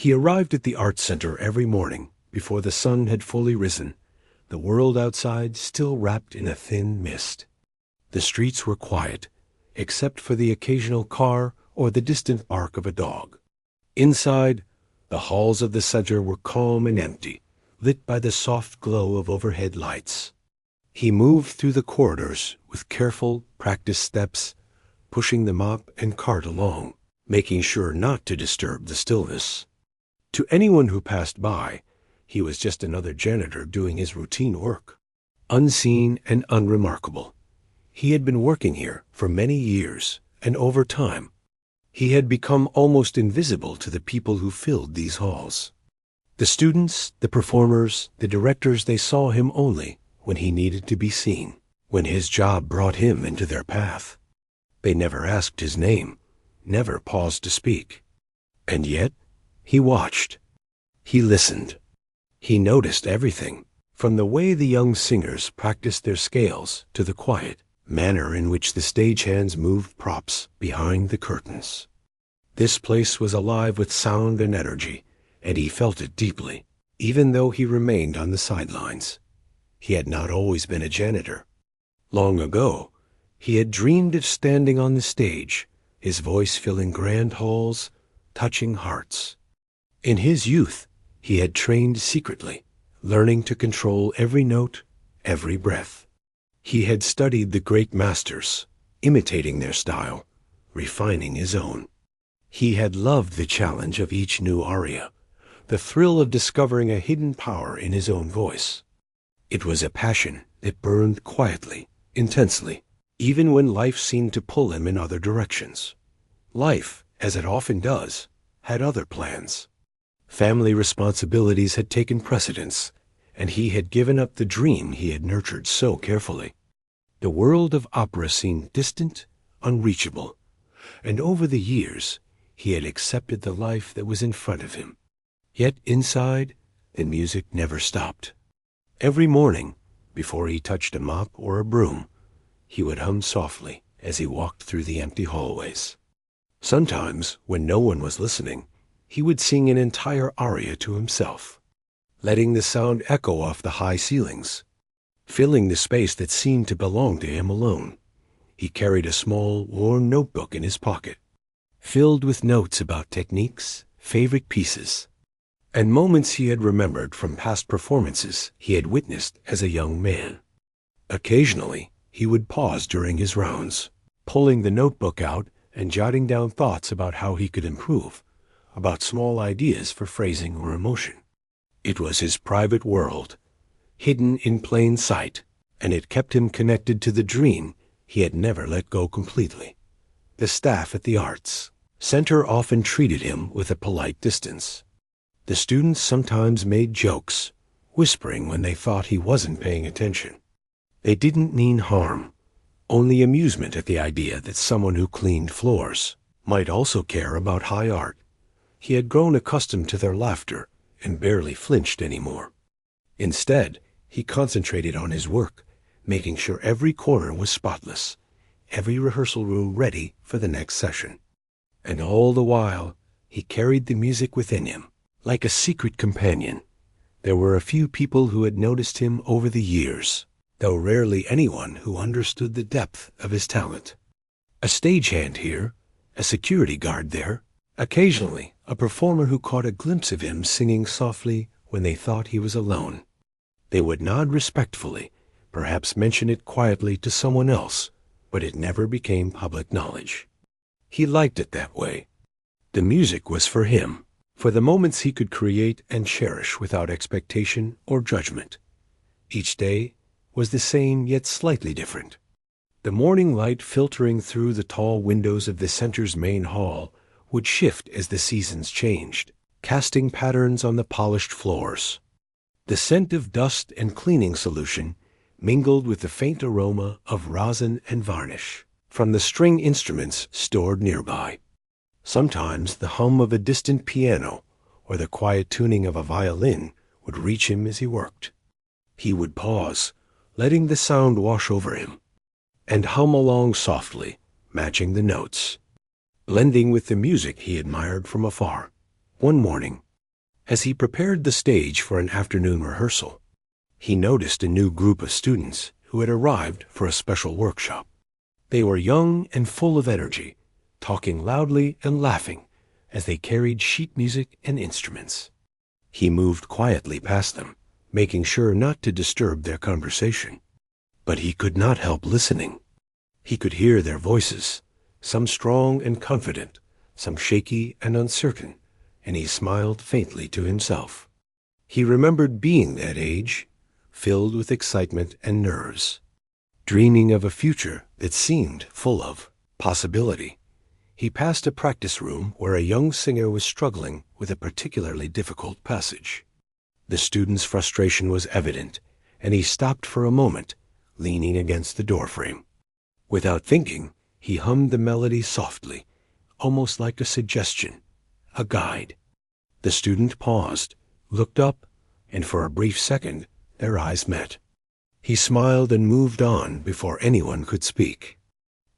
He arrived at the art center every morning before the sun had fully risen, the world outside still wrapped in a thin mist. The streets were quiet, except for the occasional car or the distant bark of a dog. Inside, the halls of the center were calm and empty, lit by the soft glow of overhead lights. He moved through the corridors with careful, practiced steps, pushing the mop and cart along, making sure not to disturb the stillness. To anyone who passed by, he was just another janitor doing his routine work, unseen and unremarkable. He had been working here for many years, and over time, he had become almost invisible to the people who filled these halls. The students, the performers, the directors, they saw him only when he needed to be seen, when his job brought him into their path. They never asked his name, never paused to speak. And yet, he watched. He listened. He noticed everything, from the way the young singers practiced their scales to the quiet manner in which the stagehands moved props behind the curtains. This place was alive with sound and energy, and he felt it deeply, even though he remained on the sidelines. He had not always been a janitor. Long ago, he had dreamed of standing on the stage, his voice filling grand halls, touching hearts. In his youth, he had trained secretly, learning to control every note, every breath. He had studied the great masters, imitating their style, refining his own. He had loved the challenge of each new aria, the thrill of discovering a hidden power in his own voice. It was a passion that burned quietly, intensely, even when life seemed to pull him in other directions. Life, as it often does, had other plans. Family responsibilities had taken precedence, and he had given up the dream he had nurtured so carefully. The world of opera seemed distant, unreachable, and over the years he had accepted the life that was in front of him. Yet inside, the music never stopped. Every morning, before he touched a mop or a broom, he would hum softly as he walked through the empty hallways. Sometimes, when no one was listening, he would sing an entire aria to himself, letting the sound echo off the high ceilings, filling the space that seemed to belong to him alone. He carried a small, worn notebook in his pocket, filled with notes about techniques, favorite pieces, and moments he had remembered from past performances he had witnessed as a young man. Occasionally, he would pause during his rounds, pulling the notebook out and jotting down thoughts about how he could improve, about small ideas for phrasing or emotion. It was his private world, hidden in plain sight, and it kept him connected to the dream he had never let go completely. The staff at the Arts Center often treated him with a polite distance. The students sometimes made jokes, whispering when they thought he wasn't paying attention. They didn't mean harm, only amusement at the idea that someone who cleaned floors might also care about high art. He had grown accustomed to their laughter and barely flinched anymore. Instead, he concentrated on his work, making sure every corner was spotless, every rehearsal room ready for the next session. And all the while, he carried the music within him, like a secret companion. There were a few people who had noticed him over the years, though rarely anyone who understood the depth of his talent. A stagehand here, a security guard there, occasionally a performer who caught a glimpse of him singing softly when they thought he was alone. They would nod respectfully, perhaps mention it quietly to someone else, but it never became public knowledge. He liked it that way. The music was for him, for the moments he could create and cherish without expectation or judgment. Each day was the same yet slightly different. The morning light filtering through the tall windows of the center's main hall would shift as the seasons changed, casting patterns on the polished floors. The scent of dust and cleaning solution mingled with the faint aroma of rosin and varnish from the string instruments stored nearby. Sometimes the hum of a distant piano or the quiet tuning of a violin would reach him as he worked. He would pause, letting the sound wash over him, and hum along softly, matching the notes, blending with the music he admired from afar. One morning, As he prepared the stage for an afternoon rehearsal, he noticed a new group of students who had arrived for a special workshop. They were young and full of energy, talking loudly and laughing as they carried sheet music and instruments. He moved quietly past them, making sure not to disturb their conversation. But he could not help listening. He could hear their voices, some strong and confident, some shaky and uncertain, and he smiled faintly to himself. He remembered being that age, filled with excitement and nerves, dreaming of a future that seemed full of possibility. He passed a practice room where a young singer was struggling with a particularly difficult passage. The student's frustration was evident, and he stopped for a moment, leaning against the doorframe. Without thinking, he hummed the melody softly, almost like a suggestion, a guide. The student paused, looked up, and for a brief second, their eyes met. He smiled and moved on before anyone could speak.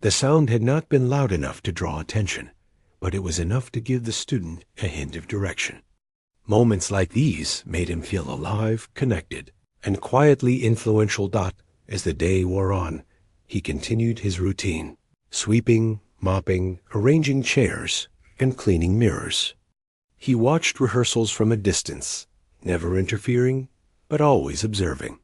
The sound had not been loud enough to draw attention, but it was enough to give the student a hint of direction. Moments like these made him feel alive, connected, and quietly influential. As the day wore on, he continued his routine, sweeping, mopping, arranging chairs, and cleaning mirrors. He watched rehearsals from a distance, never interfering, but always observing.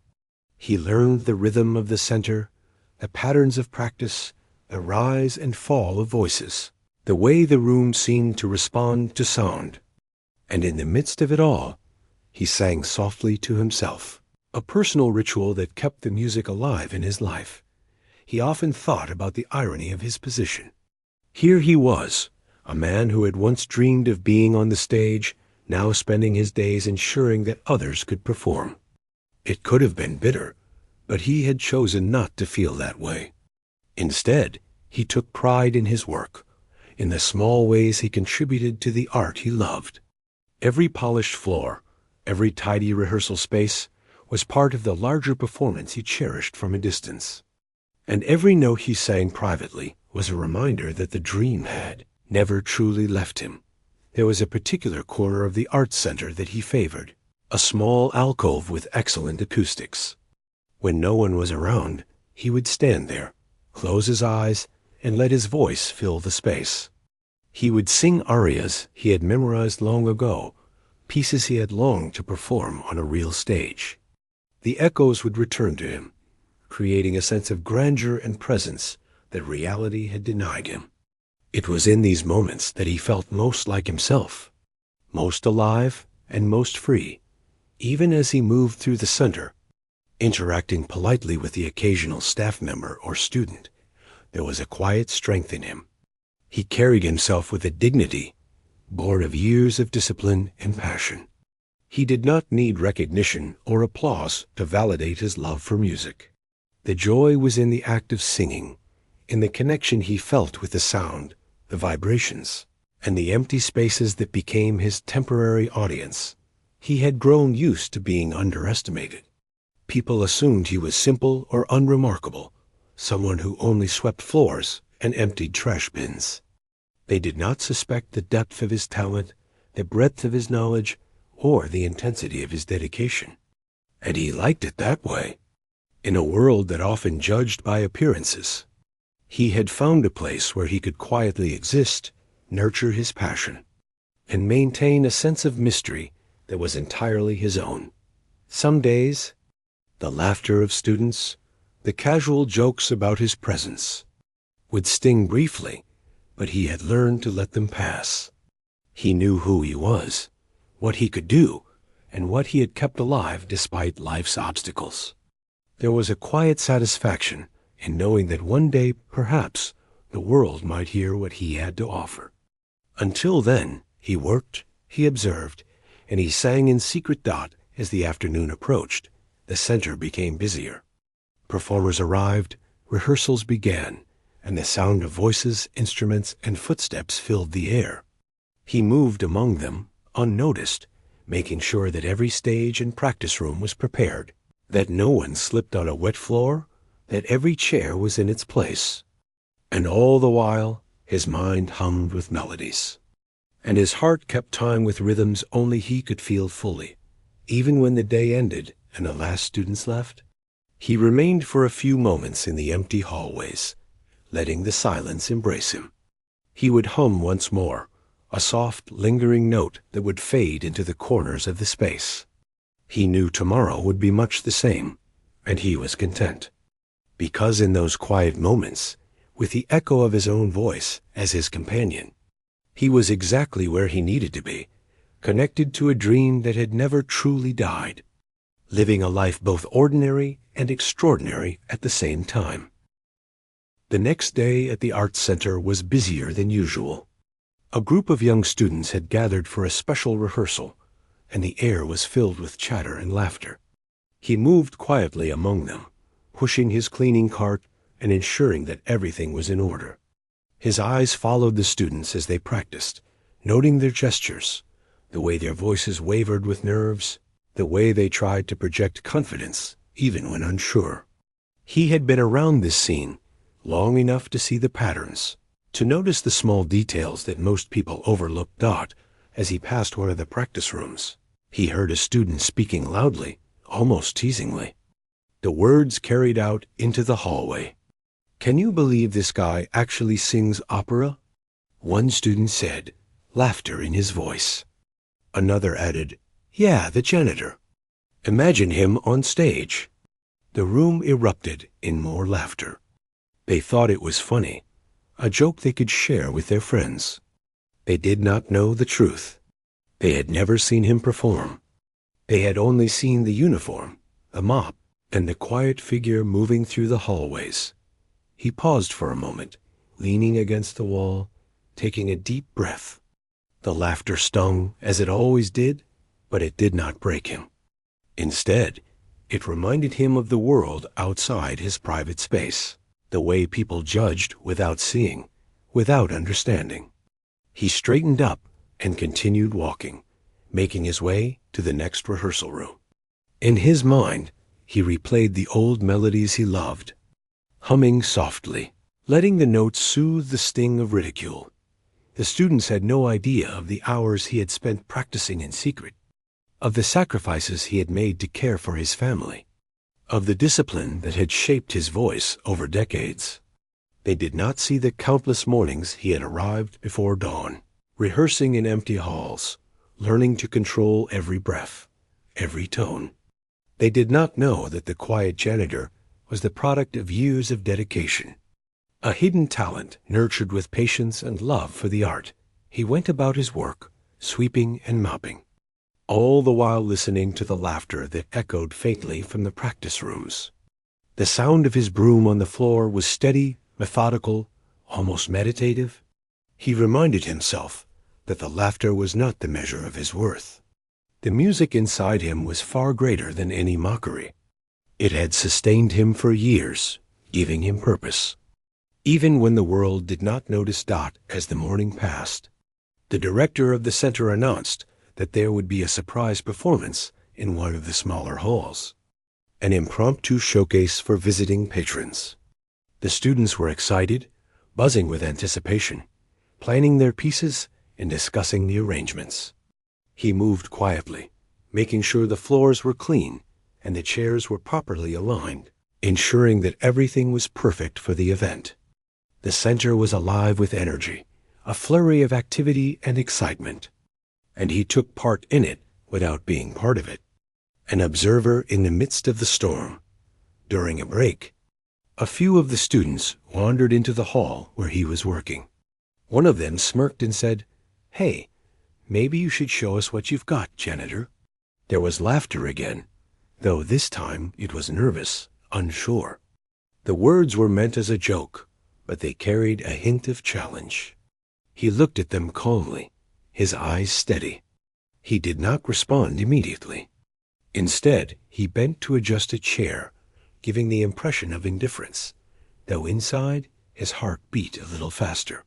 He learned the rhythm of the center, the patterns of practice, the rise and fall of voices, the way the room seemed to respond to sound. And in the midst of it all, he sang softly to himself, a personal ritual that kept the music alive in his life. He often thought about the irony of his position. Here he was, a man who had once dreamed of being on the stage, now spending his days ensuring that others could perform. It could have been bitter, but he had chosen not to feel that way. Instead, he took pride in his work, in the small ways he contributed to the art he loved. Every polished floor, every tidy rehearsal space, was part of the larger performance he cherished from a distance. And every note he sang privately was a reminder that the dream had never truly left him. There was a particular corner of the Arts Center that he favored, a small alcove with excellent acoustics. When no one was around, he would stand there, close his eyes, and let his voice fill the space. He would sing arias he had memorized long ago, pieces he had longed to perform on a real stage. The echoes would return to him, creating a sense of grandeur and presence that reality had denied him. It was in these moments that he felt most like himself, most alive and most free, even as he moved through the center, interacting politely with the occasional staff member or student. There was a quiet strength in him. He carried himself with a dignity born of years of discipline and passion. He did not need recognition or applause to validate his love for music. The joy was in the act of singing, in the connection he felt with the sound, the vibrations, and the empty spaces that became his temporary audience. He had grown used to being underestimated. People assumed he was simple or unremarkable, someone who only swept floors and emptied trash bins. They did not suspect the depth of his talent, the breadth of his knowledge, or the intensity of his dedication. And he liked it that way. In a world that often judged by appearances, he had found a place where he could quietly exist, nurture his passion, and maintain a sense of mystery that was entirely his own. Some days, the laughter of students, the casual jokes about his presence, would sting briefly, but he had learned to let them pass. He knew who he was, what he could do, and what he had kept alive despite life's obstacles. There was a quiet satisfaction in knowing that one day, perhaps, the world might hear what he had to offer. Until then, he worked, he observed, and he sang in secret. As the afternoon approached, the center became busier. Performers arrived, rehearsals began, and the sound of voices, instruments, and footsteps filled the air. He moved among them, unnoticed, making sure that every stage and practice room was prepared, that no one slipped on a wet floor, that every chair was in its place. And all the while, his mind hummed with melodies. and his heart kept time with rhythms only he could feel fully. Even when the day ended and the last students left, he remained for a few moments in the empty hallways, letting the silence embrace him. He would hum once more, a soft, lingering note that would fade into the corners of the space. He knew tomorrow would be much the same, and he was content. Because in those quiet moments, with the echo of his own voice as his companion, he was exactly where he needed to be, connected to a dream that had never truly died, living a life both ordinary and extraordinary at the same time. The next day at the Arts Center was busier than usual. A group of young students had gathered for a special rehearsal, and the air was filled with chatter and laughter. He moved quietly among them, pushing his cleaning cart and ensuring that everything was in order. His eyes followed the students as they practiced, noting their gestures, the way their voices wavered with nerves, the way they tried to project confidence, even when unsure. He had been around this scene long enough to see the patterns, to notice the small details that most people overlooked. As he passed one of the practice rooms, he heard a student speaking loudly, almost teasingly. The words carried out into the hallway. "Can you believe this guy actually sings opera?" One student said, laughter in his voice. Another added, "Yeah, the janitor. Imagine him on stage." The room erupted in more laughter. They thought it was funny, a joke they could share with their friends. They did not know the truth. They had never seen him perform. They had only seen the uniform, the mop, and the quiet figure moving through the hallways. He paused for a moment, leaning against the wall, taking a deep breath. The laughter stung, as it always did, but it did not break him. Instead, it reminded him of the world outside his private space, the way people judged without seeing, without understanding. He straightened up and continued walking, making his way to the next rehearsal room. In his mind, he replayed the old melodies he loved, humming softly, letting the notes soothe the sting of ridicule. The students had no idea of the hours he had spent practicing in secret, of the sacrifices he had made to care for his family, of the discipline that had shaped his voice over decades. They did not see the countless mornings he had arrived before dawn, rehearsing in empty halls, learning to control every breath, every tone. They did not know that the quiet janitor was the product of years of dedication, a hidden talent nurtured with patience and love for the art. He went about his work, sweeping and mopping, all the while listening to the laughter that echoed faintly from the practice rooms. The sound of his broom on the floor was steady, methodical, almost meditative. He reminded himself that the laughter was not the measure of his worth. The music inside him was far greater than any mockery. It had sustained him for years, giving him purpose. Even when the world did not notice Dot as the morning passed, the director of the center announced that there would be a surprise performance in one of the smaller halls, an impromptu showcase for visiting patrons. The students were excited, buzzing with anticipation, planning their pieces and discussing the arrangements. He moved quietly, making sure the floors were clean and the chairs were properly aligned, ensuring that everything was perfect for the event. The center was alive with energy, a flurry of activity and excitement, and he took part in it without being part of it, an observer in the midst of the storm. During a break, a few of the students wandered into the hall where he was working. One of them smirked and said, "Hey, maybe you should show us what you've got, janitor." There was laughter again, though this time it was nervous, unsure. The words were meant as a joke, but they carried a hint of challenge. He looked at them calmly, his eyes steady. He did not respond immediately. Instead, he bent to adjust a chair, giving the impression of indifference, though inside his heart beat a little faster.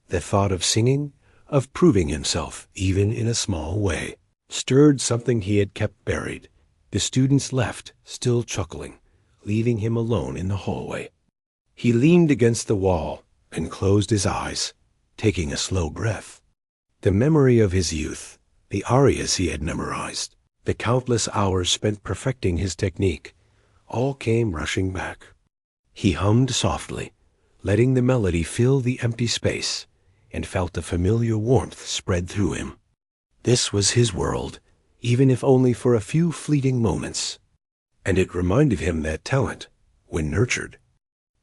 The thought of singing, of proving himself, even in a small way, stirred something he had kept buried. The students left, still chuckling, leaving him alone in the hallway. He leaned against the wall and closed his eyes, taking a slow breath. The memory of his youth, the arias he had memorized, the countless hours spent perfecting his technique, all came rushing back. He hummed softly, letting the melody fill the empty space, and felt a familiar warmth spread through him. This was his world, even if only for a few fleeting moments. And it reminded him that talent, when nurtured,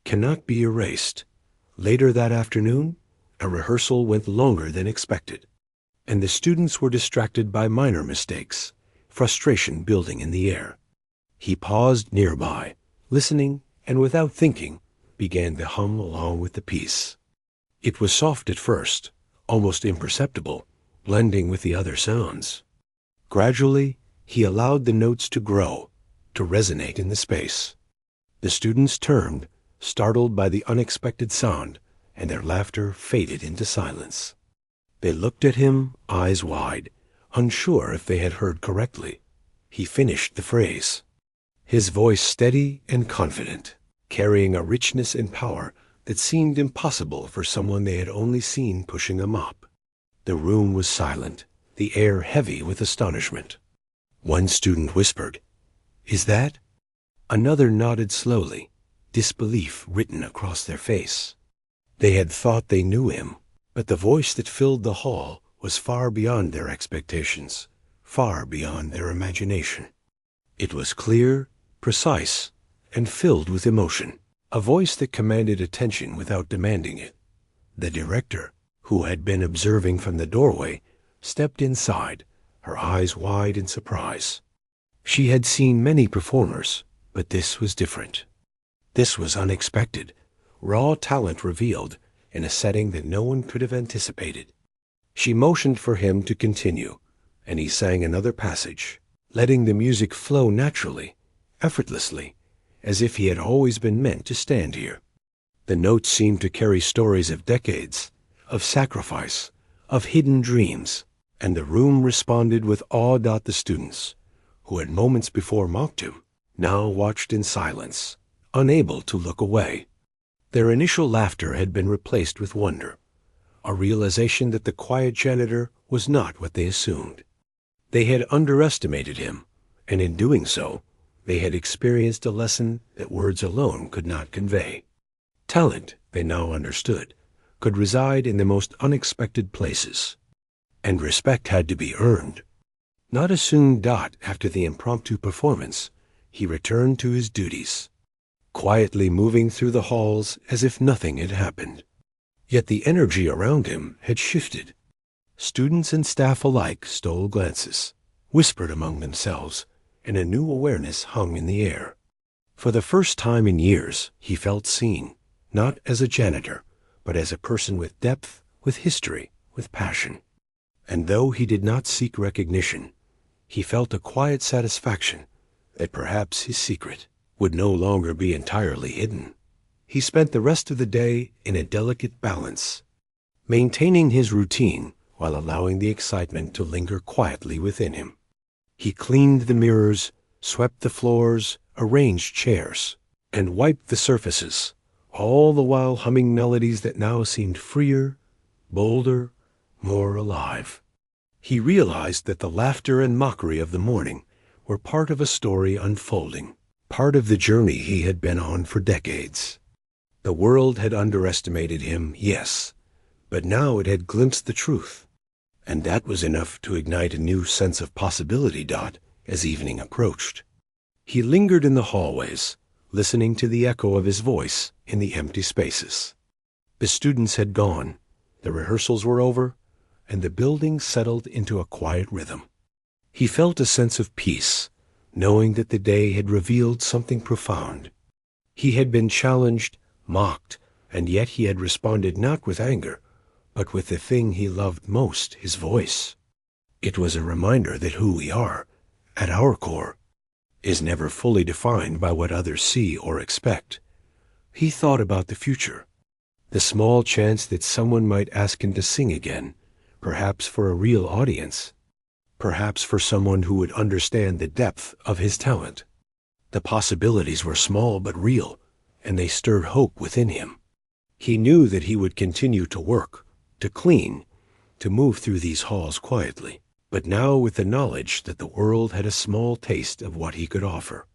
cannot be erased. Later that afternoon, a rehearsal went longer than expected, and the students were distracted by minor mistakes, frustration building in the air. He paused nearby, listening, and without thinking, began to hum along with the piece. It was soft at first, almost imperceptible, blending with the other sounds. Gradually, he allowed the notes to grow, to resonate in the space. The students turned, startled by the unexpected sound, and their laughter faded into silence. They looked at him, eyes wide, unsure if they had heard correctly. He finished the phrase, his voice steady and confident, carrying a richness and power that seemed impossible for someone they had only seen pushing a mop. The room was silent, the air heavy with astonishment. One student whispered, "Is that?" Another nodded slowly, disbelief written across their face. They had thought they knew him, but the voice that filled the hall was far beyond their expectations, far beyond their imagination. It was clear, precise, and filled with emotion, a voice that commanded attention without demanding it. The director, who had been observing from the doorway, stepped inside, her eyes wide in surprise. She had seen many performers, but this was different. This was unexpected, raw talent revealed in a setting that no one could have anticipated. She motioned for him to continue, and he sang another passage, letting the music flow naturally, effortlessly, as if he had always been meant to stand here. The notes seemed to carry stories of decades, of sacrifice, of hidden dreams, and the room responded with awe. The students, who had moments before mocked him, now watched in silence, unable to look away. Their initial laughter had been replaced with wonder, a realization that the quiet janitor was not what they assumed. They had underestimated him, and in doing so, they had experienced a lesson that words alone could not convey. Talent, they now understood, could reside in the most unexpected places, and respect had to be earned. Not as soon after the impromptu performance, he returned to his duties, quietly moving through the halls as if nothing had happened. Yet the energy around him had shifted. Students and staff alike stole glances, whispered among themselves, and a new awareness hung in the air. For the first time in years, he felt seen, not as a janitor, but as a person with depth, with history, with passion. And though he did not seek recognition, he felt a quiet satisfaction that perhaps his secret would no longer be entirely hidden. He spent the rest of the day in a delicate balance, maintaining his routine while allowing the excitement to linger quietly within him. He cleaned the mirrors, swept the floors, arranged chairs, and wiped the surfaces, all the while humming melodies that now seemed freer, bolder, more alive. He realized that the laughter and mockery of the morning were part of a story unfolding, part of the journey he had been on for decades. The world had underestimated him, yes, but now it had glimpsed the truth, and that was enough to ignite a new sense of possibility. As evening approached, he lingered in the hallways, listening to the echo of his voice in the empty spaces. The students had gone, the rehearsals were over, and the building settled into a quiet rhythm. He felt a sense of peace, knowing that the day had revealed something profound. He had been challenged, mocked, and yet he had responded not with anger, but with the thing he loved most, his voice. It was a reminder that who we are, at our core, is never fully defined by what others see or expect. He thought about the future, the small chance that someone might ask him to sing again, perhaps for a real audience, perhaps for someone who would understand the depth of his talent. The possibilities were small but real, and they stirred hope within him. He knew that he would continue to work, to clean, to move through these halls quietly, but now with the knowledge that the world had a small taste of what he could offer.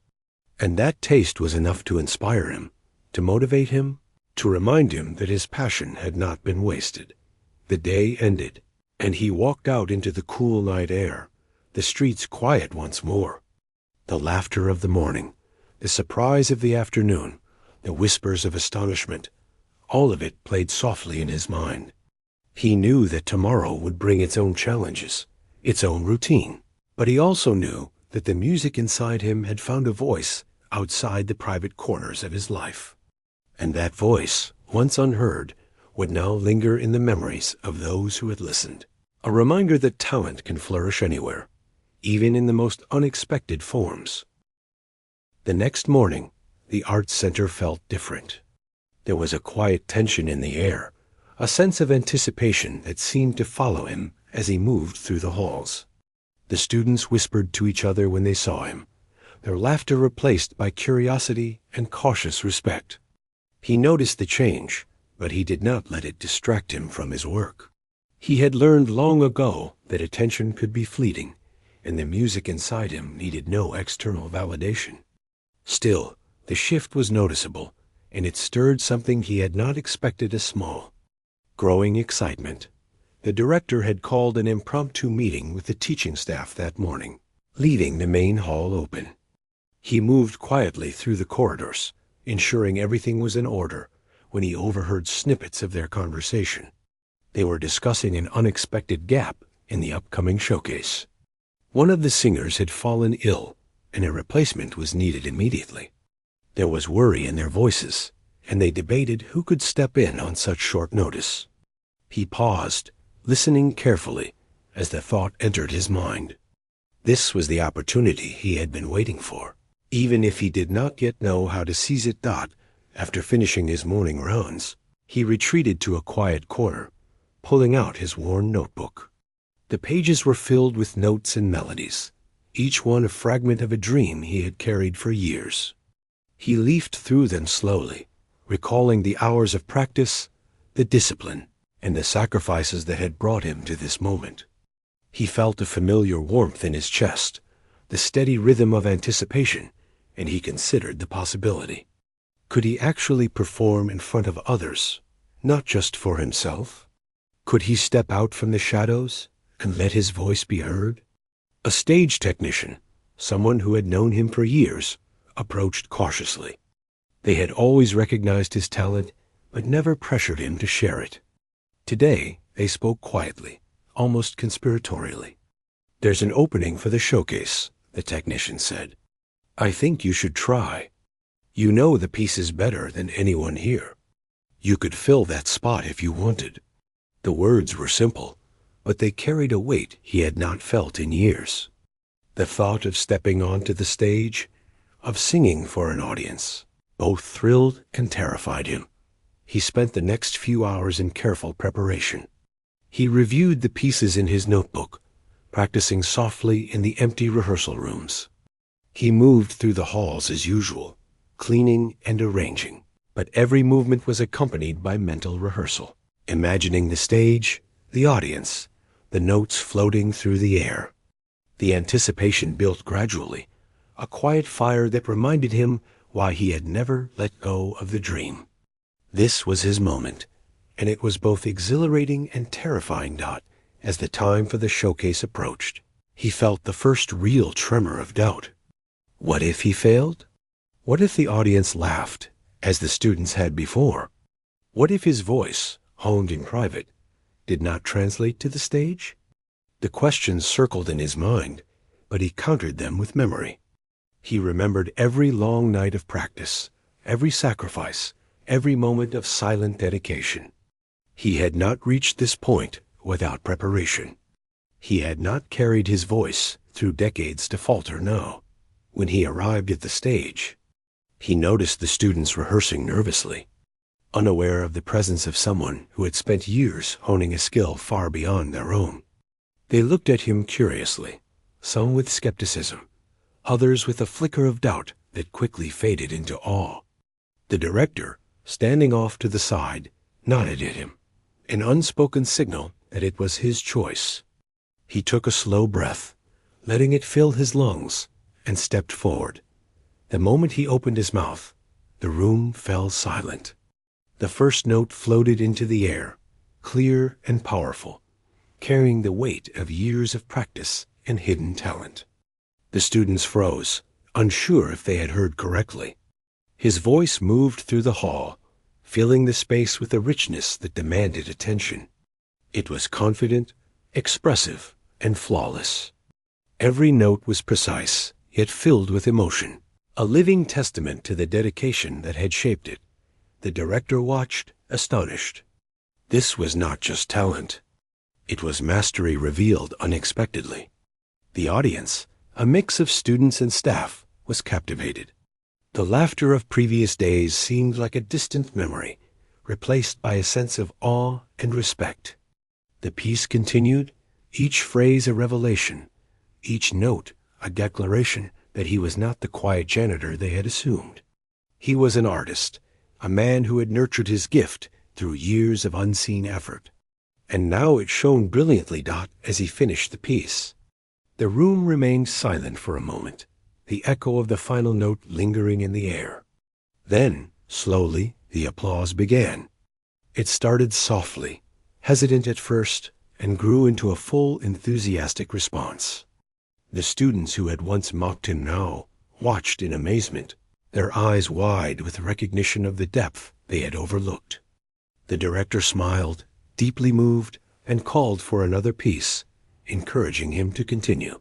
And that taste was enough to inspire him, to motivate him, to remind him that his passion had not been wasted. The day ended, and he walked out into the cool night air, the streets quiet once more. The laughter of the morning, the surprise of the afternoon, the whispers of astonishment, all of it played softly in his mind. He knew that tomorrow would bring its own challenges, its own routine, but he also knew that the music inside him had found a voice outside the private corners of his life. And that voice, once unheard, would now linger in the memories of those who had listened. A reminder that talent can flourish anywhere, even in the most unexpected forms. The next morning, the Arts Center felt different. There was a quiet tension in the air, a sense of anticipation that seemed to follow him as he moved through the halls. The students whispered to each other when they saw him, their laughter replaced by curiosity and cautious respect. He noticed the change, but he did not let it distract him from his work. He had learned long ago that attention could be fleeting, and the music inside him needed no external validation. Still, the shift was noticeable, and it stirred something he had not expected as small. Growing excitement. The director had called an impromptu meeting with the teaching staff that morning, leaving the main hall open. He moved quietly through the corridors, ensuring everything was in order, when he overheard snippets of their conversation. They were discussing an unexpected gap in the upcoming showcase. One of the singers had fallen ill, and a replacement was needed immediately. There was worry in their voices, and they debated who could step in on such short notice. He paused, listening carefully, as the thought entered his mind. This was the opportunity he had been waiting for, even if he did not yet know how to seize it. After finishing his morning rounds, he retreated to a quiet corner, pulling out his worn notebook. The pages were filled with notes and melodies, each one a fragment of a dream he had carried for years. He leafed through them slowly, recalling the hours of practice, the discipline, and the sacrifices that had brought him to this moment. He felt a familiar warmth in his chest, the steady rhythm of anticipation, and he considered the possibility. Could he actually perform in front of others, not just for himself? Could he step out from the shadows and let his voice be heard? A stage technician, someone who had known him for years, approached cautiously. They had always recognized his talent, but never pressured him to share it. Today, they spoke quietly, almost conspiratorially. "There's an opening for the showcase," the technician said. "I think you should try. You know the pieces better than anyone here. You could fill that spot if you wanted." The words were simple, but they carried a weight he had not felt in years. The thought of stepping onto the stage, of singing for an audience, both thrilled and terrified him. He spent the next few hours in careful preparation. He reviewed the pieces in his notebook, practicing softly in the empty rehearsal rooms. He moved through the halls as usual, cleaning and arranging, but every movement was accompanied by mental rehearsal, imagining the stage, the audience, the notes floating through the air. The anticipation built gradually, a quiet fire that reminded him why he had never let go of the dream. This was his moment, and it was both exhilarating and terrifying. As the time for the showcase approached, he felt the first real tremor of doubt. What if he failed? What if the audience laughed, as the students had before? What if his voice, honed in private, did not translate to the stage? The questions circled in his mind, but he countered them with memory. He remembered every long night of practice, every sacrifice, every moment of silent dedication. He had not reached this point without preparation. He had not carried his voice through decades to falter now. When he arrived at the stage, he noticed the students rehearsing nervously, unaware of the presence of someone who had spent years honing a skill far beyond their own. They looked at him curiously, some with skepticism, others with a flicker of doubt that quickly faded into awe. The director, standing off to the side, nodded at him, an unspoken signal that it was his choice. He took a slow breath, letting it fill his lungs, and stepped forward. The moment he opened his mouth, the room fell silent. The first note floated into the air, clear and powerful, carrying the weight of years of practice and hidden talent. The students froze, unsure if they had heard correctly. His voice moved through the hall, filling the space with a richness that demanded attention. It was confident, expressive, and flawless. Every note was precise, yet filled with emotion, a living testament to the dedication that had shaped it. The director watched, astonished. This was not just talent. It was mastery revealed unexpectedly. The audience, a mix of students and staff, was captivated. The laughter of previous days seemed like a distant memory, replaced by a sense of awe and respect. The piece continued, each phrase a revelation, each note a declaration that he was not the quiet janitor they had assumed. He was an artist, a man who had nurtured his gift through years of unseen effort. And now it shone brilliantly as he finished the piece. The room remained silent for a moment, the echo of the final note lingering in the air. Then, slowly, the applause began. It started softly, hesitant at first, and grew into a full, enthusiastic response. The students who had once mocked him now watched in amazement, their eyes wide with recognition of the depth they had overlooked. The director smiled, deeply moved, and called for another piece, encouraging him to continue.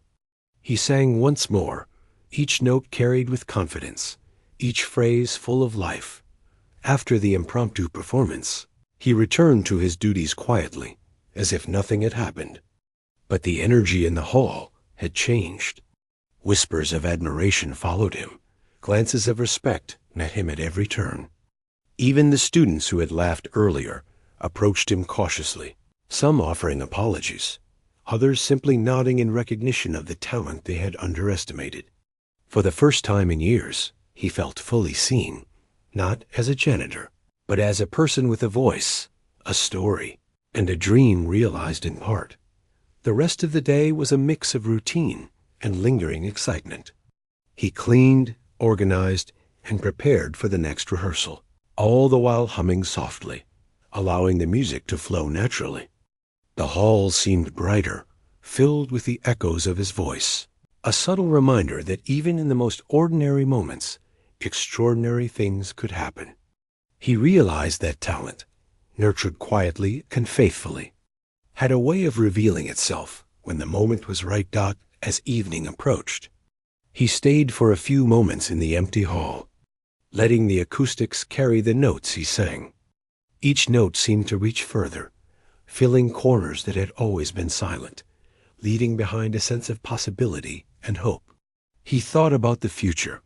He sang once more, each note carried with confidence, each phrase full of life. After the impromptu performance, he returned to his duties quietly, as if nothing had happened. But the energy in the hall had changed. Whispers of admiration followed him. Glances of respect met him at every turn. Even the students who had laughed earlier approached him cautiously, some offering apologies, others simply nodding in recognition of the talent they had underestimated. For the first time in years, he felt fully seen, not as a janitor, but as a person with a voice, a story, and a dream realized in part. The rest of the day was a mix of routine and lingering excitement. He cleaned, organized, and prepared for the next rehearsal, all the while humming softly, allowing the music to flow naturally. The hall seemed brighter, filled with the echoes of his voice, a subtle reminder that even in the most ordinary moments, extraordinary things could happen. He realized that talent, nurtured quietly and faithfully, had a way of revealing itself when the moment was right. As evening approached, he stayed for a few moments in the empty hall, letting the acoustics carry the notes he sang. Each note seemed to reach further, filling corners that had always been silent, leaving behind a sense of possibility and hope. He thought about the future,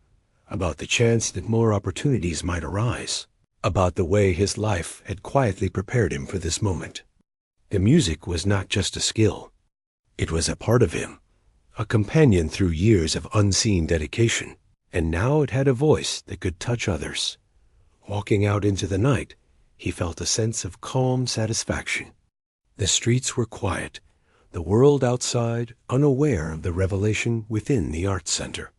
about the chance that more opportunities might arise, about the way his life had quietly prepared him for this moment. The music was not just a skill. It was a part of him, a companion through years of unseen dedication, and now it had a voice that could touch others. Walking out into the night, he felt a sense of calm satisfaction. The streets were quiet, the world outside unaware of the revelation within the Arts Center.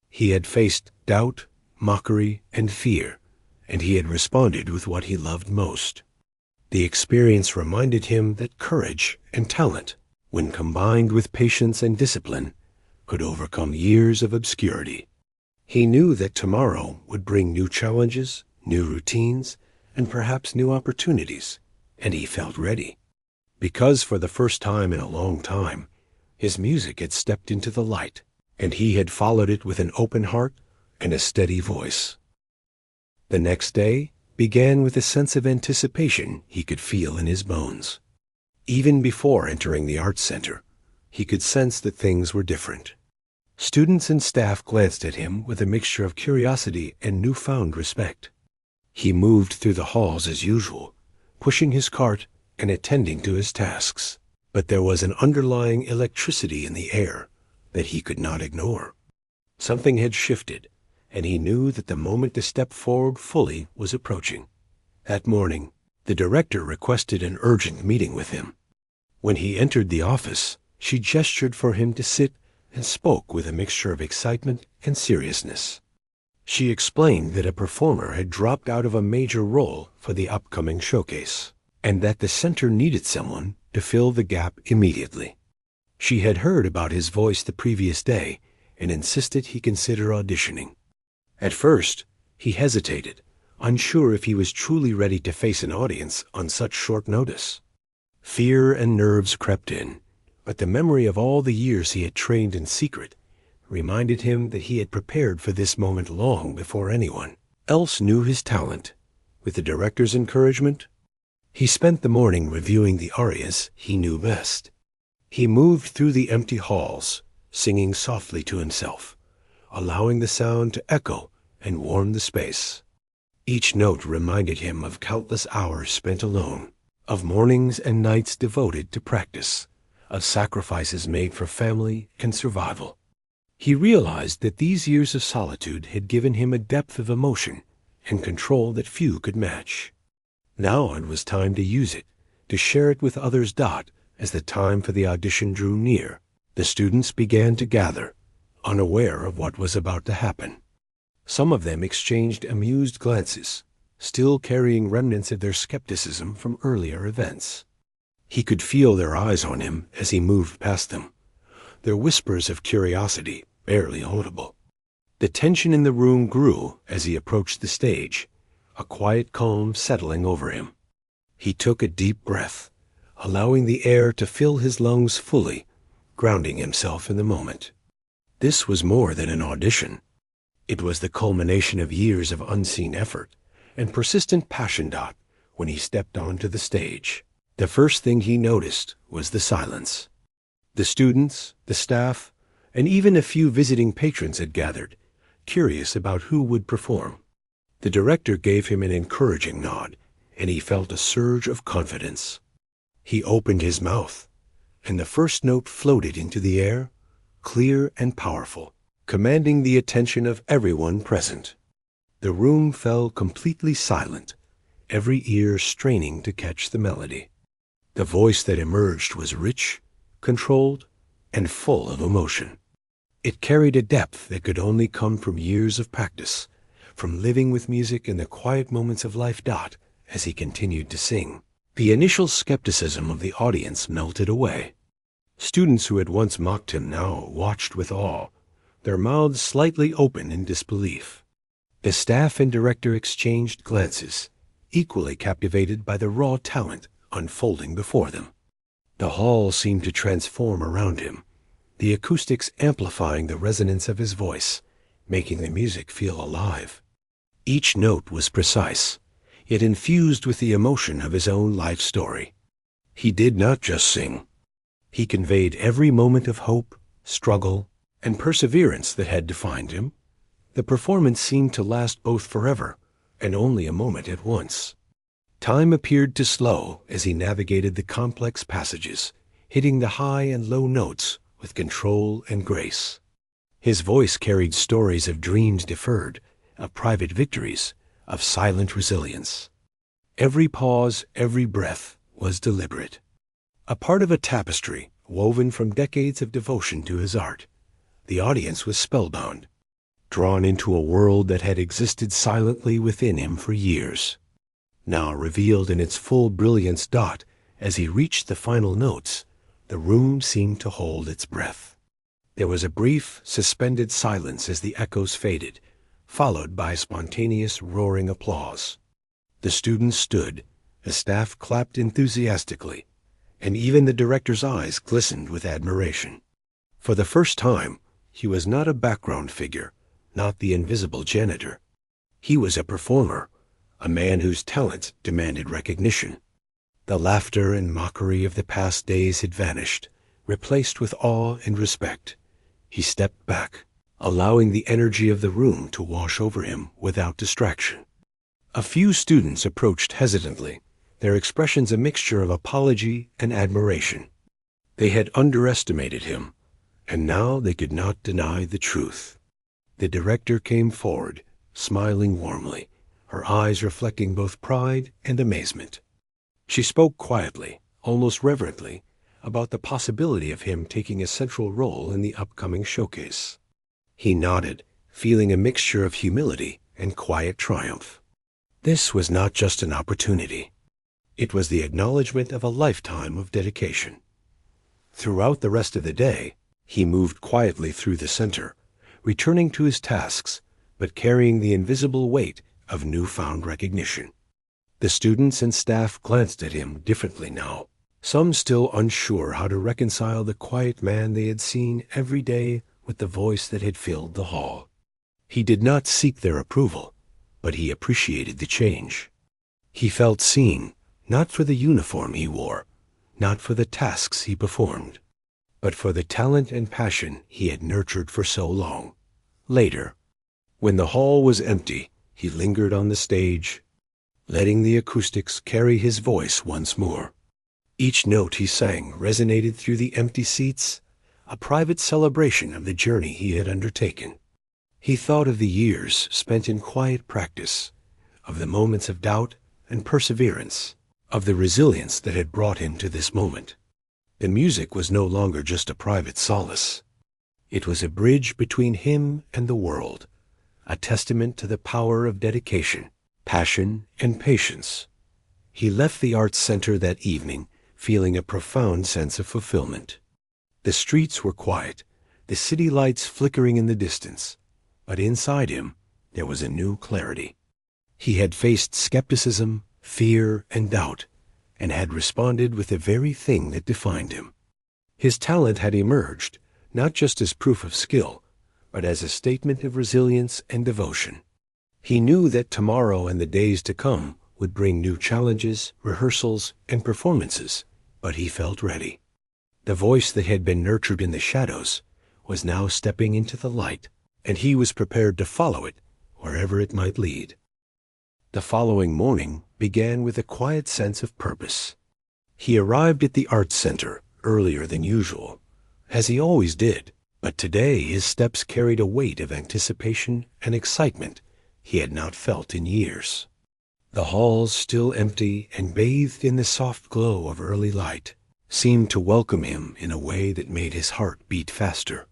He had faced doubt, mockery, and fear, and he had responded with what he loved most. The experience reminded him that courage and talent, when combined with patience and discipline, could overcome years of obscurity. He knew that tomorrow would bring new challenges, new routines, and perhaps new opportunities, and he felt ready. Because for the first time in a long time, his music had stepped into the light, and he had followed it with an open heart and a steady voice. The next day began with a sense of anticipation he could feel in his bones. Even before entering the Arts Center, he could sense that things were different. Students and staff glanced at him with a mixture of curiosity and newfound respect. He moved through the halls as usual, pushing his cart and attending to his tasks. But there was an underlying electricity in the air that he could not ignore. Something had shifted, and he knew that the moment to step forward fully was approaching. That morning, the director requested an urgent meeting with him. When he entered the office, she gestured for him to sit and spoke with a mixture of excitement and seriousness. She explained that a performer had dropped out of a major role for the upcoming showcase, and that the center needed someone to fill the gap immediately. She had heard about his voice the previous day and insisted he consider auditioning. At first, he hesitated, unsure if he was truly ready to face an audience on such short notice. Fear and nerves crept in, but the memory of all the years he had trained in secret reminded him that he had prepared for this moment long before anyone else knew his talent. With the director's encouragement, he spent the morning reviewing the arias he knew best. He moved through the empty halls, singing softly to himself, allowing the sound to echo and warm the space. Each note reminded him of countless hours spent alone, of mornings and nights devoted to practice, of sacrifices made for family and survival. He realized that these years of solitude had given him a depth of emotion and control that few could match. Now it was time to use it, to share it with others. As the time for the audition drew near, the students began to gather, unaware of what was about to happen. Some of them exchanged amused glances, still carrying remnants of their skepticism from earlier events. He could feel their eyes on him as he moved past them, their whispers of curiosity barely audible. The tension in the room grew as he approached the stage, a quiet calm settling over him. He took a deep breath, allowing the air to fill his lungs fully, grounding himself in the moment. This was more than an audition. It was the culmination of years of unseen effort and persistent passion. When he stepped onto the stage, the first thing he noticed was the silence. The students, the staff, and even a few visiting patrons had gathered, curious about who would perform. The director gave him an encouraging nod, and he felt a surge of confidence. He opened his mouth, and the first note floated into the air, clear and powerful, commanding the attention of everyone present. The room fell completely silent, every ear straining to catch the melody. The voice that emerged was rich, controlled, and full of emotion. It carried a depth that could only come from years of practice, from living with music in the quiet moments of life. As he continued to sing, the initial skepticism of the audience melted away. Students who had once mocked him now watched with awe, their mouths slightly open in disbelief. The staff and director exchanged glances, equally captivated by the raw talent unfolding before them. The hall seemed to transform around him, the acoustics amplifying the resonance of his voice, making the music feel alive. Each note was precise, yet infused with the emotion of his own life story. He did not just sing. He conveyed every moment of hope, struggle, and perseverance that had defined him. The performance seemed to last both forever and only a moment at once. Time appeared to slow as he navigated the complex passages, hitting the high and low notes with control and grace. His voice carried stories of dreams deferred, of private victories, of silent resilience. Every pause, every breath was deliberate, a part of a tapestry woven from decades of devotion to his art. The audience was spellbound, drawn into a world that had existed silently within him for years, now revealed in its full brilliance. As he reached the final notes, the room seemed to hold its breath. There was a brief, suspended silence as the echoes faded, followed by spontaneous roaring applause. The students stood, the staff clapped enthusiastically, and even the director's eyes glistened with admiration. For the first time, he was not a background figure, not the invisible janitor. He was a performer, a man whose talent demanded recognition. The laughter and mockery of the past days had vanished, replaced with awe and respect. He stepped back, allowing the energy of the room to wash over him without distraction. A few students approached hesitantly, their expressions a mixture of apology and admiration. They had underestimated him, and now they could not deny the truth. The director came forward, smiling warmly, her eyes reflecting both pride and amazement. She spoke quietly, almost reverently, about the possibility of him taking a central role in the upcoming showcase. He nodded, feeling a mixture of humility and quiet triumph. This was not just an opportunity. It was the acknowledgement of a lifetime of dedication. Throughout the rest of the day, he moved quietly through the center, returning to his tasks, but carrying the invisible weight of newfound recognition. The students and staff glanced at him differently now, some still unsure how to reconcile the quiet man they had seen every day with the voice that had filled the hall. He did not seek their approval, but he appreciated the change. He felt seen, not for the uniform he wore, not for the tasks he performed, but for the talent and passion he had nurtured for so long. Later, when the hall was empty, he lingered on the stage, letting the acoustics carry his voice once more. Each note he sang resonated through the empty seats, a private celebration of the journey he had undertaken. He thought of the years spent in quiet practice, of the moments of doubt and perseverance, of the resilience that had brought him to this moment. The music was no longer just a private solace. It was a bridge between him and the world, a testament to the power of dedication, passion, and patience. He left the Arts Center that evening feeling a profound sense of fulfillment. The streets were quiet, the city lights flickering in the distance, but inside him there was a new clarity. He had faced skepticism, fear, and doubt, and had responded with the very thing that defined him. His talent had emerged, not just as proof of skill, but as a statement of resilience and devotion. He knew that tomorrow and the days to come would bring new challenges, rehearsals, and performances, but he felt ready. The voice that had been nurtured in the shadows was now stepping into the light, and he was prepared to follow it wherever it might lead. The following morning began with a quiet sense of purpose. He arrived at the Arts Center earlier than usual, as he always did, but today his steps carried a weight of anticipation and excitement he had not felt in years. The halls, still empty and bathed in the soft glow of early light, seemed to welcome him in a way that made his heart beat faster.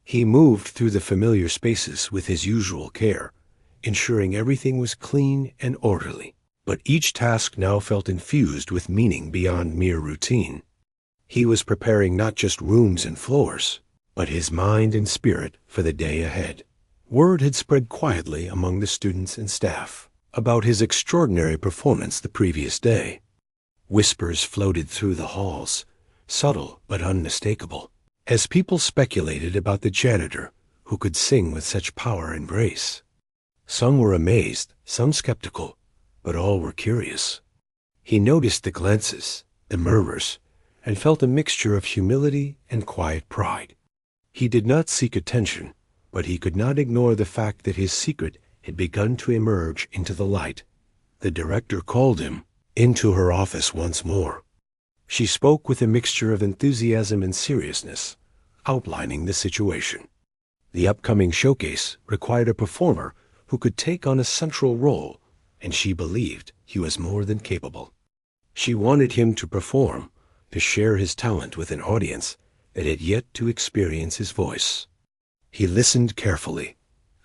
He moved through the familiar spaces with his usual care, ensuring everything was clean and orderly, but each task now felt infused with meaning beyond mere routine. He was preparing not just rooms and floors, but his mind and spirit for the day ahead. Word had spread quietly among the students and staff about his extraordinary performance the previous day. Whispers floated through the halls, subtle but unmistakable, as people speculated about the janitor who could sing with such power and grace. Some were amazed, some skeptical, but all were curious. He noticed the glances, the murmurs, and felt a mixture of humility and quiet pride. He did not seek attention, but he could not ignore the fact that his secret had begun to emerge into the light. The director called him into her office once more. She spoke with a mixture of enthusiasm and seriousness, outlining the situation. The upcoming showcase required a performer who could take on a central role, and she believed he was more than capable. She wanted him to perform, to share his talent with an audience that had yet to experience his voice. He listened carefully,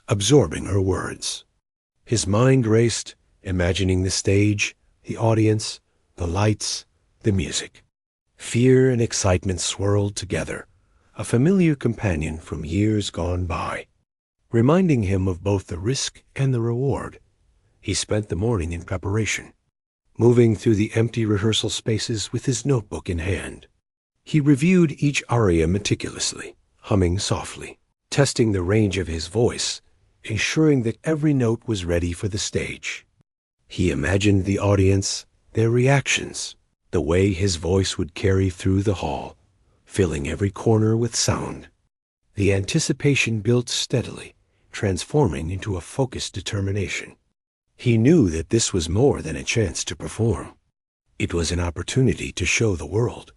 absorbing her words. His mind raced, imagining the stage, the audience, the lights, the music. Fear and excitement swirled together, a familiar companion from years gone by. Reminding him of both the risk and the reward, he spent the morning in preparation, moving through the empty rehearsal spaces with his notebook in hand. He reviewed each aria meticulously, humming softly, testing the range of his voice, ensuring that every note was ready for the stage. He imagined the audience, their reactions, the way his voice would carry through the hall, filling every corner with sound. The anticipation built steadily, transforming into a focused determination. He knew that this was more than a chance to perform. It was an opportunity to show the world,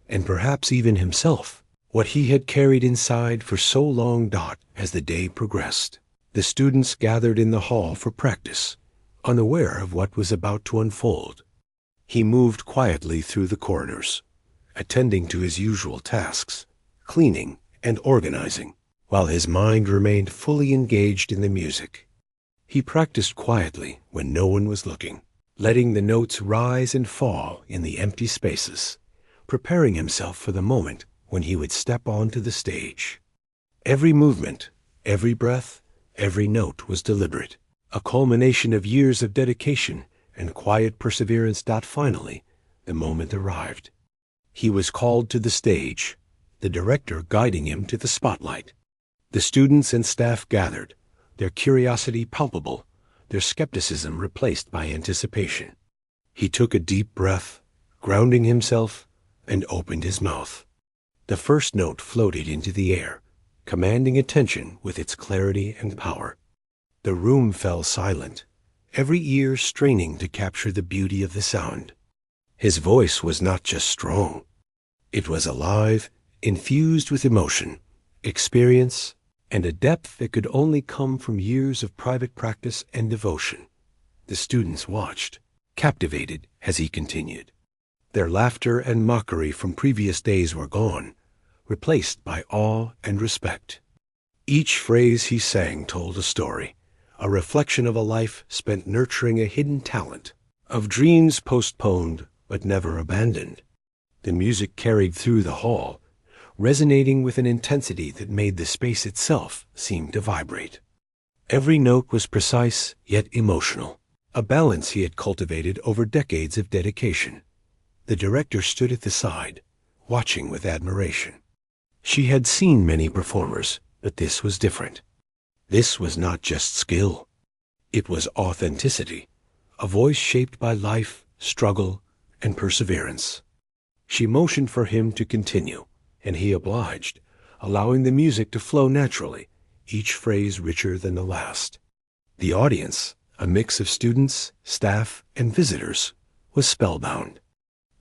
and perhaps even himself, what he had carried inside for so long. As the day progressed, the students gathered in the hall for practice, unaware of what was about to unfold. He moved quietly through the corridors, attending to his usual tasks, cleaning and organizing, while his mind remained fully engaged in the music. He practiced quietly when no one was looking, letting the notes rise and fall in the empty spaces, preparing himself for the moment when he would step onto the stage. Every movement, every breath, every note was deliberate, a culmination of years of dedication and quiet perseverance. Finally, the moment arrived. He was called to the stage, the director guiding him to the spotlight. The students and staff gathered, their curiosity palpable, their skepticism replaced by anticipation. He took a deep breath, grounding himself, and opened his mouth. The first note floated into the air, commanding attention with its clarity and power. The room fell silent, every ear straining to capture the beauty of the sound. His voice was not just strong. It was alive, infused with emotion, experience, and a depth that could only come from years of private practice and devotion. The students watched, captivated as he continued. Their laughter and mockery from previous days were gone, replaced by awe and respect. Each phrase he sang told a story, a reflection of a life spent nurturing a hidden talent, of dreams postponed but never abandoned. The music carried through the hall, resonating with an intensity that made the space itself seem to vibrate. Every note was precise yet emotional, a balance he had cultivated over decades of dedication. The director stood at the side, watching with admiration. She had seen many performers, but this was different. This was not just skill. It was authenticity, a voice shaped by life, struggle, and perseverance. She motioned for him to continue, and he obliged, allowing the music to flow naturally, each phrase richer than the last. The audience, a mix of students, staff, and visitors, was spellbound.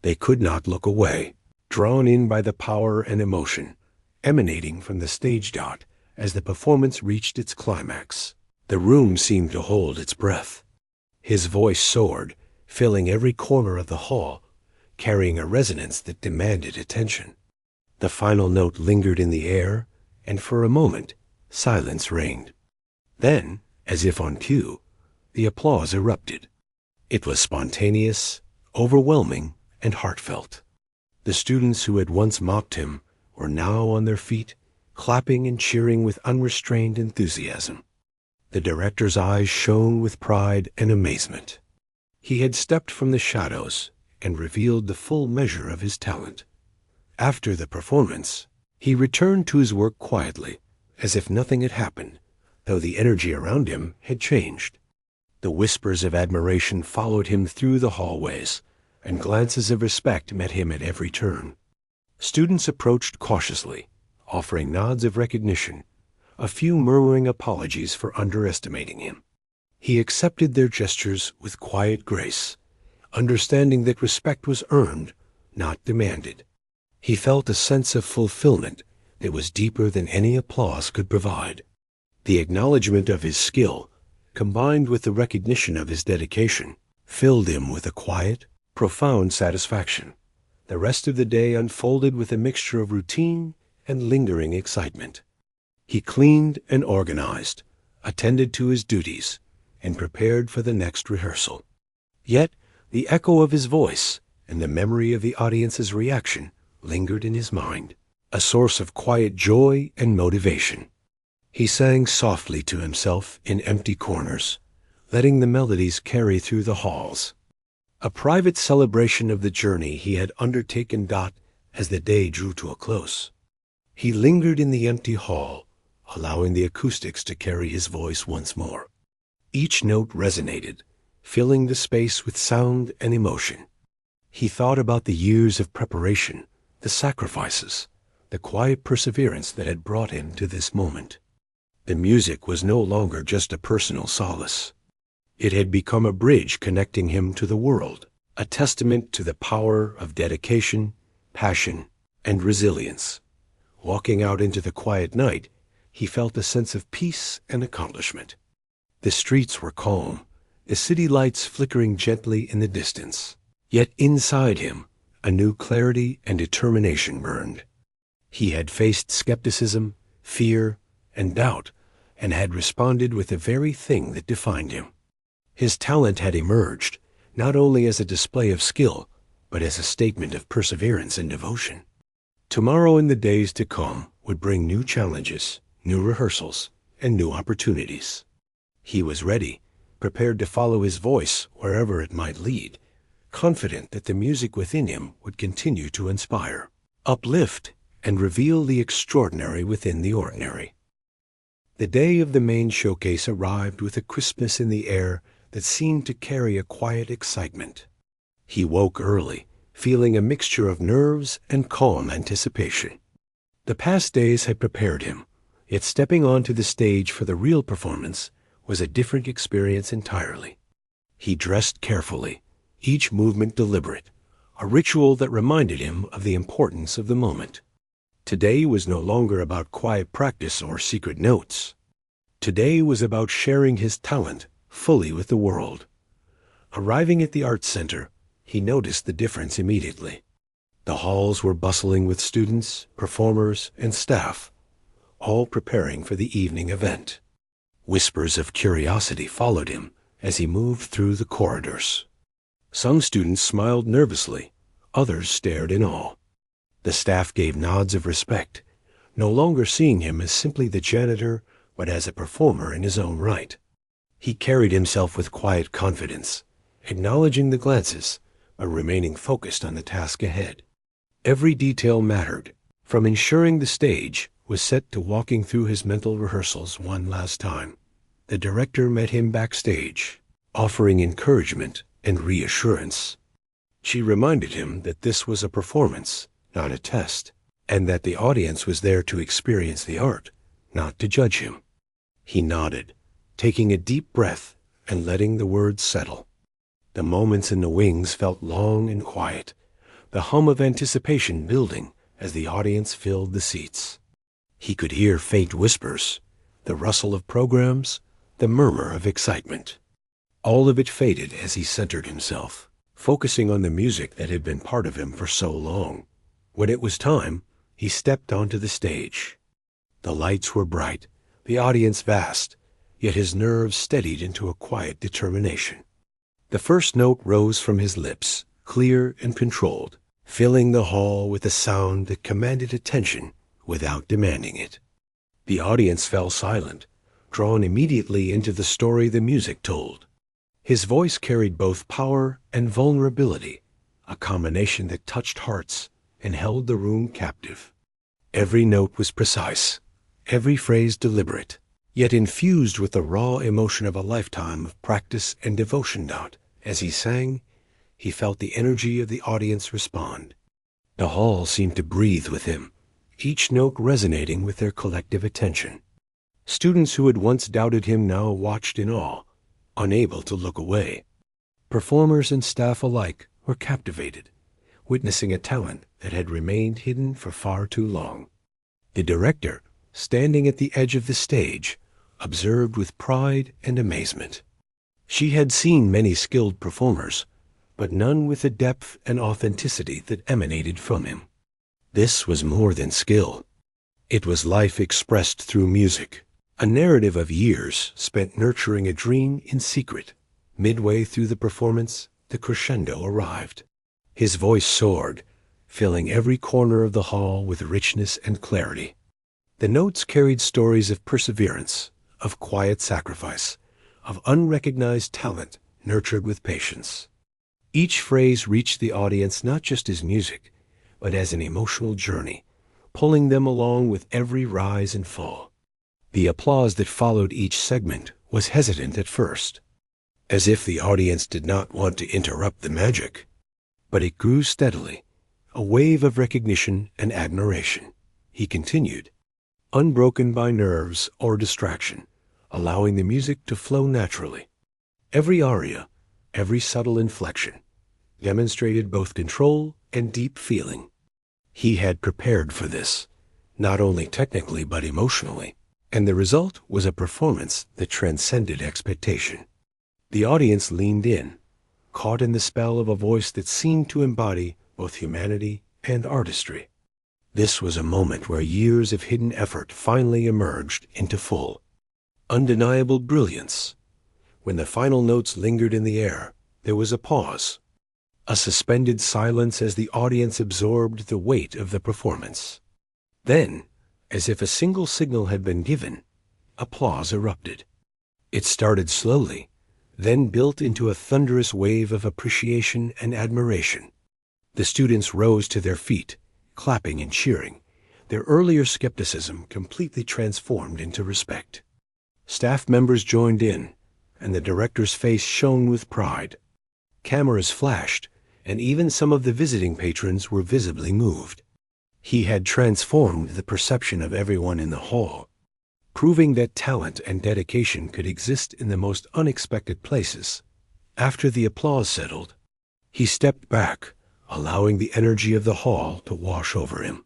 They could not look away, drawn in by the power and emotion emanating from the stage dot as the performance reached its climax. The room seemed to hold its breath. His voice soared, filling every corner of the hall, carrying a resonance that demanded attention. The final note lingered in the air, and for a moment, silence reigned. Then, as if on cue, the applause erupted. It was spontaneous, overwhelming, and heartfelt. The students who had once mocked him were now on their feet, clapping and cheering with unrestrained enthusiasm. The director's eyes shone with pride and amazement. He had stepped from the shadows and revealed the full measure of his talent. After the performance, he returned to his work quietly, as if nothing had happened, though the energy around him had changed. The whispers of admiration followed him through the hallways, and glances of respect met him at every turn. Students approached cautiously, offering nods of recognition, a few murmuring apologies for underestimating him. He accepted their gestures with quiet grace, understanding that respect was earned, not demanded. He felt a sense of fulfillment that was deeper than any applause could provide. The acknowledgement of his skill, combined with the recognition of his dedication, filled him with a quiet, profound satisfaction. The rest of the day unfolded with a mixture of routine and lingering excitement. He cleaned and organized, attended to his duties, and prepared for the next rehearsal. Yet, the echo of his voice and the memory of the audience's reaction lingered in his mind, a source of quiet joy and motivation. He sang softly to himself in empty corners, letting the melodies carry through the halls. A private celebration of the journey he had undertaken. As the day drew to a close, he lingered in the empty hall, allowing the acoustics to carry his voice once more. Each note resonated, filling the space with sound and emotion. He thought about the years of preparation, the sacrifices, the quiet perseverance that had brought him to this moment. The music was no longer just a personal solace. It had become a bridge connecting him to the world, a testament to the power of dedication, passion, and resilience. Walking out into the quiet night, he felt a sense of peace and accomplishment. The streets were calm, the city lights flickering gently in the distance. Yet inside him, A new clarity and determination burned. He had faced skepticism, fear, and doubt, and had responded with the very thing that defined him. His talent had emerged, not only as a display of skill, but as a statement of perseverance and devotion. Tomorrow and the days to come would bring new challenges, new rehearsals, and new opportunities. He was ready, prepared to follow his voice wherever it might lead, confident that the music within him would continue to inspire, uplift, and reveal the extraordinary within the ordinary. The day of the main showcase arrived with a crispness in the air that seemed to carry a quiet excitement. He woke early, feeling a mixture of nerves and calm anticipation. The past days had prepared him, yet stepping onto the stage for the real performance was a different experience entirely. He dressed carefully, each movement deliberate, a ritual that reminded him of the importance of the moment. Today was no longer about quiet practice or secret notes. Today was about sharing his talent fully with the world. Arriving at the Arts Center, he noticed the difference immediately. The halls were bustling with students, performers, and staff, all preparing for the evening event. Whispers of curiosity followed him as he moved through the corridors. Some students smiled nervously, others stared in awe. The staff gave nods of respect, no longer seeing him as simply the janitor, but as a performer in his own right. He carried himself with quiet confidence, acknowledging the glances, but remaining focused on the task ahead. Every detail mattered, from ensuring the stage was set to walking through his mental rehearsals one last time. The director met him backstage, offering encouragement and reassurance. She reminded him that this was a performance, not a test, and that the audience was there to experience the art, not to judge him. He nodded, taking a deep breath and letting the words settle. The moments in the wings felt long and quiet, the hum of anticipation building as the audience filled the seats. He could hear faint whispers, the rustle of programs, the murmur of excitement. All of it faded as he centered himself, focusing on the music that had been part of him for so long. When it was time, he stepped onto the stage. The lights were bright, the audience vast, yet his nerves steadied into a quiet determination. The first note rose from his lips, clear and controlled, filling the hall with a sound that commanded attention without demanding it. The audience fell silent, drawn immediately into the story the music told. His voice carried both power and vulnerability, a combination that touched hearts and held the room captive. Every note was precise, every phrase deliberate, yet infused with the raw emotion of a lifetime of practice and devotion. As he sang, he felt the energy of the audience respond. The hall seemed to breathe with him, each note resonating with their collective attention. Students who had once doubted him now watched in awe, unable to look away. Performers and staff alike were captivated, witnessing a talent that had remained hidden for far too long. The director, standing at the edge of the stage, observed with pride and amazement. She had seen many skilled performers, but none with the depth and authenticity that emanated from him. This was more than skill. It was life expressed through music, a narrative of years spent nurturing a dream in secret. Midway through the performance, the crescendo arrived. His voice soared, filling every corner of the hall with richness and clarity. The notes carried stories of perseverance, of quiet sacrifice, of unrecognized talent nurtured with patience. Each phrase reached the audience not just as music, but as an emotional journey, pulling them along with every rise and fall. The applause that followed each segment was hesitant at first, as if the audience did not want to interrupt the magic. But it grew steadily, a wave of recognition and admiration. He continued, unbroken by nerves or distraction, allowing the music to flow naturally. Every aria, every subtle inflection, demonstrated both control and deep feeling. He had prepared for this, not only technically but emotionally, and the result was a performance that transcended expectation. The audience leaned in, caught in the spell of a voice that seemed to embody both humanity and artistry. This was a moment where years of hidden effort finally emerged into full, undeniable brilliance. When the final notes lingered in the air, there was a pause, a suspended silence as the audience absorbed the weight of the performance. Then, as if a single signal had been given, applause erupted. It started slowly, then built into a thunderous wave of appreciation and admiration. The students rose to their feet, clapping and cheering, their earlier skepticism completely transformed into respect. Staff members joined in, and the director's face shone with pride. Cameras flashed, and even some of the visiting patrons were visibly moved. He had transformed the perception of everyone in the hall, proving that talent and dedication could exist in the most unexpected places. After the applause settled, he stepped back, allowing the energy of the hall to wash over him.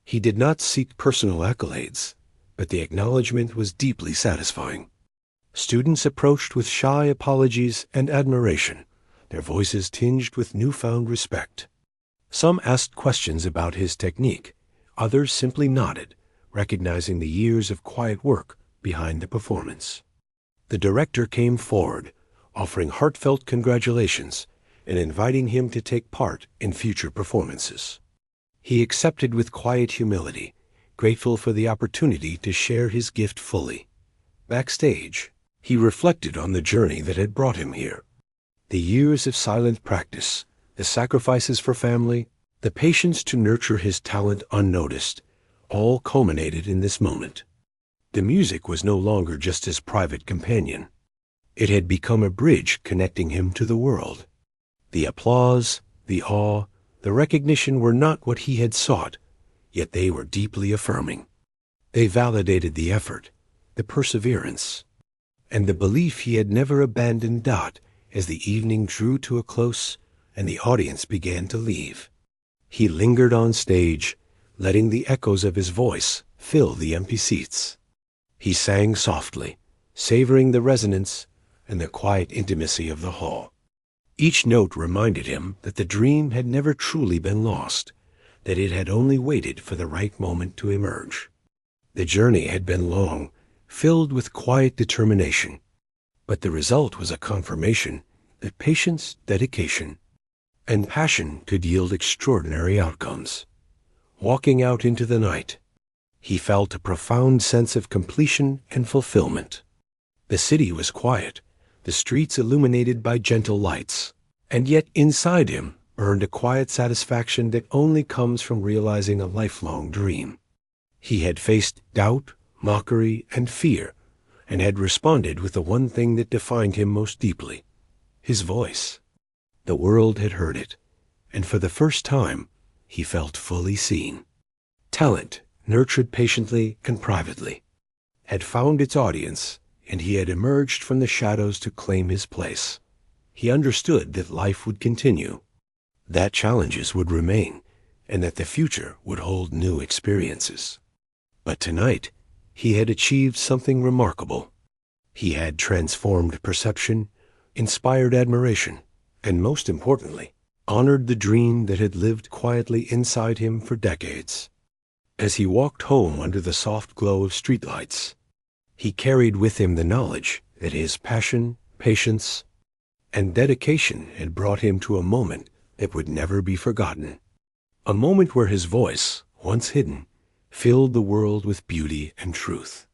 He did not seek personal accolades, but the acknowledgement was deeply satisfying. Students approached with shy apologies and admiration, their voices tinged with newfound respect. Some asked questions about his technique, others simply nodded, recognizing the years of quiet work behind the performance. The director came forward, offering heartfelt congratulations and inviting him to take part in future performances. He accepted with quiet humility, grateful for the opportunity to share his gift fully. Backstage, he reflected on the journey that had brought him here. The years of silent practice, the sacrifices for family, the patience to nurture his talent unnoticed, all culminated in this moment. The music was no longer just his private companion. It had become a bridge connecting him to the world. The applause, the awe, the recognition were not what he had sought, yet they were deeply affirming. They validated the effort, the perseverance, and the belief he had never abandoned Dot as the evening drew to a close and the audience began to leave. He lingered on stage, letting the echoes of his voice fill the empty seats. He sang softly, savoring the resonance and the quiet intimacy of the hall. Each note reminded him that the dream had never truly been lost, that it had only waited for the right moment to emerge. The journey had been long, filled with quiet determination, but the result was a confirmation that patience, dedication, and passion could yield extraordinary outcomes. Walking out into the night, he felt a profound sense of completion and fulfillment. The city was quiet, the streets illuminated by gentle lights, and yet inside him burned a quiet satisfaction that only comes from realizing a lifelong dream. He had faced doubt, mockery, and fear, and had responded with the one thing that defined him most deeply, his voice. The world had heard it, and for the first time, he felt fully seen. Talent, nurtured patiently and privately, had found its audience, and he had emerged from the shadows to claim his place. He understood that life would continue, that challenges would remain, and that the future would hold new experiences. But tonight, he had achieved something remarkable. He had transformed perception, inspired admiration, and most importantly, honored the dream that had lived quietly inside him for decades. As he walked home under the soft glow of streetlights, he carried with him the knowledge that his passion, patience, and dedication had brought him to a moment that would never be forgotten. A moment where his voice, once hidden, filled the world with beauty and truth.